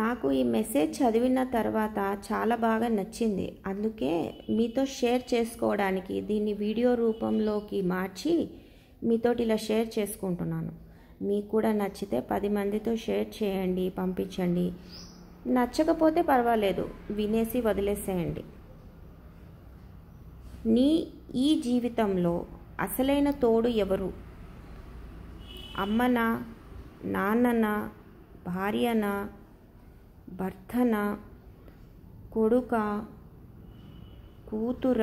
నాకు ఈ మెసేజ్ చదివిన తర్వాత చాలా బాగా నచ్చింది. అందుకే మీతో షేర్ చేసుకోవడానికి దీన్ని వీడియో రూపంలోకి మార్చి మీతోటి ఇలా షేర్ చేసుకుంటున్నాను. మీకు కూడా నచ్చితే 10 మందితో షేర్ చేయండి, పంపించండి. నచ్చకపోతే పర్వాలేదు, వినేసి వదిలేసేయండి. నీ ఈ జీవితంలో అసలైన తోడు ఎవరు? అమ్మనా, నాన్ననా, భార్యనా, భర్తనా, కొడుక, కూతుర,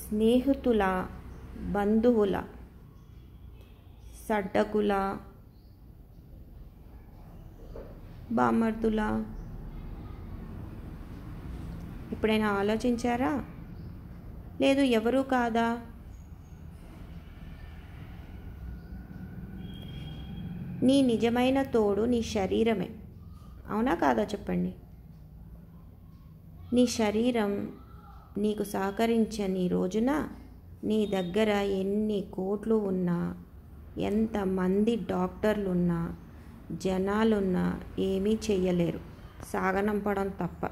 స్నేహితుల, బంధువుల, సడ్డకుల, బామర్దుల? ఎప్పుడైనా ఆలోచించారా? లేదు, ఎవరూ కాదా? నీ నిజమైన తోడు నీ శరీరమే. అవునా కాదా చెప్పండి? నీ శరీరం నీకు సహకరించని రోజున నీ దగ్గర ఎన్ని కోట్లు ఉన్నా, ఎంతమంది డాక్టర్లున్నా, జనాలున్నా ఏమీ చెయ్యలేరు, సాగనంపడం తప్ప.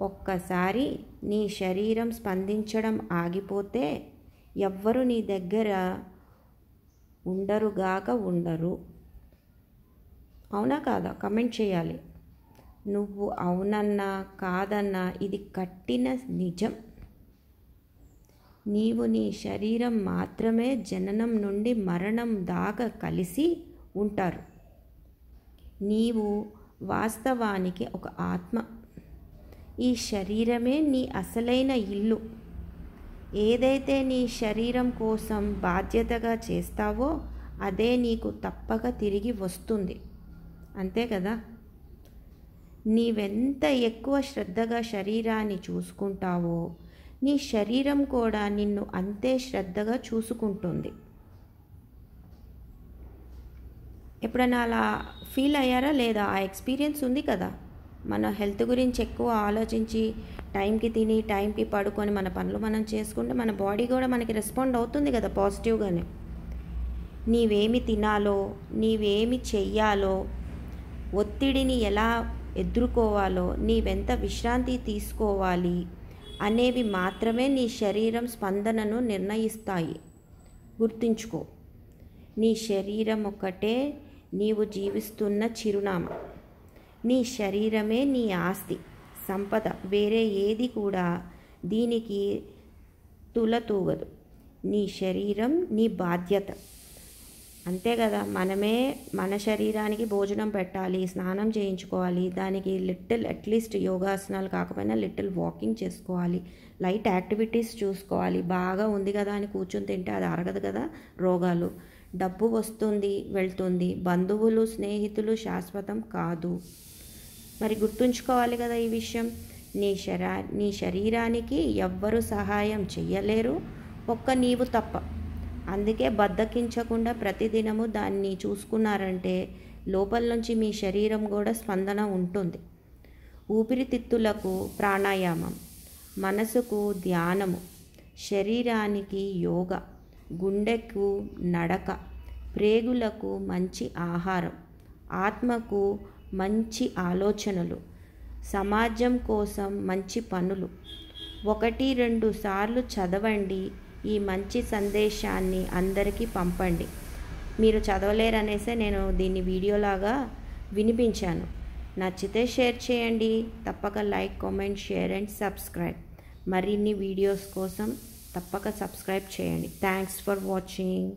ఒక్కసారి నీ శరీరం స్పందించడం ఆగిపోతే ఎవ్వరు నీ దగ్గర ఉండరుగాక ఉండరు. అవునా కాదా? కమెంట్ చేయాలి. నువ్వు అవునన్నా కాదన్నా ఇది కట్టిన నిజం. నీవు నీ శరీరం మాత్రమే జననం నుండి మరణం దాకా కలిసి ఉంటారు. నీవు వాస్తవానికి ఒక ఆత్మ. ఈ శరీరమే నీ అసలైన ఇల్లు. ఏదైతే నీ శరీరం కోసం బాధ్యతగా చేస్తావో అదే నీకు తప్పక తిరిగి వస్తుంది. అంతే కదా? నీవెంత ఎక్కువ శ్రద్ధగా శరీరాన్ని చూసుకుంటావో నీ శరీరం కూడా నిన్ను అంతే శ్రద్ధగా చూసుకుంటుంది. ఎప్పుడైనా అలా ఫీల్ అయ్యారా లేదా? ఆ ఎక్స్పీరియన్స్ ఉంది కదా. మన హెల్త్ గురించి ఎక్కువ ఆలోచించి టైంకి తిని టైంకి పడుకొని మన పనులు మనం చేసుకుంటే మన బాడీ కూడా మనకి రెస్పాండ్ అవుతుంది కదా పాజిటివ్గానే. నీవేమి తినాలో, నీవేమి చెయ్యాలో, ఒత్తిడిని ఎలా ఎదుర్కోవాలో, నీవెంత విశ్రాంతి తీసుకోవాలి అనేవి మాత్రమే నీ శరీరం స్పందనను నిర్ణయిస్తాయి. గుర్తుంచుకో, నీ శరీరం ఒక్కటే నీవు జీవిస్తున్న చిరునామా. నీ శరీరమే నీ ఆస్తి, సంపద. వేరే ఏది కూడా దీనికి తులతూగదు. నీ శరీరం నీ బాధ్యత. అంతే కదా? మనమే మన శరీరానికి భోజనం పెట్టాలి, స్నానం చేయించుకోవాలి, దానికి అట్లీస్ట్ యోగాసనాలు కాకపోయినా వాకింగ్ చేసుకోవాలి, లైట్ యాక్టివిటీస్ చూసుకోవాలి. బాగా ఉంది కదా అని కూర్చొని తింటే అది అరగదు కదా. రోగాలు, డబ్బు వస్తుంది వెళ్తుంది, బంధువులు స్నేహితులు శాశ్వతం కాదు. మరి గుర్తుంచుకోవాలి కదా ఈ విషయం. నీ శరీరానికి ఎవ్వరూ సహాయం చెయ్యలేరు, ఒక్క నీవు తప్ప. అందుకే బద్దకించకుండా ప్రతిదినము దాన్ని చూసుకున్నారంటే లోపల నుంచి మీ శరీరం కూడా స్పందన ఉంటుంది. ఊపిరితిత్తులకు ప్రాణాయామం, మనసుకు ధ్యానము, శరీరానికి యోగా, గుండెకు నడక, ప్రేగులకు మంచి ఆహారం, ఆత్మకు మంచి ఆలోచనలు, సమాజం కోసం మంచి పనులు. 1-2 సార్లు చదవండి. ఈ మంచి సందేశాన్ని అందరికీ పంపండి. మీరు చదవలేరనేసే నేను దీన్ని వీడియోలాగా వినిపించాను. నచ్చితే షేర్ చేయండి. తప్పక like, comment, share and subscribe. మరిన్ని వీడియోస్ కోసం తప్పక సబ్స్క్రైబ్ చేయండి. Thanks for watching.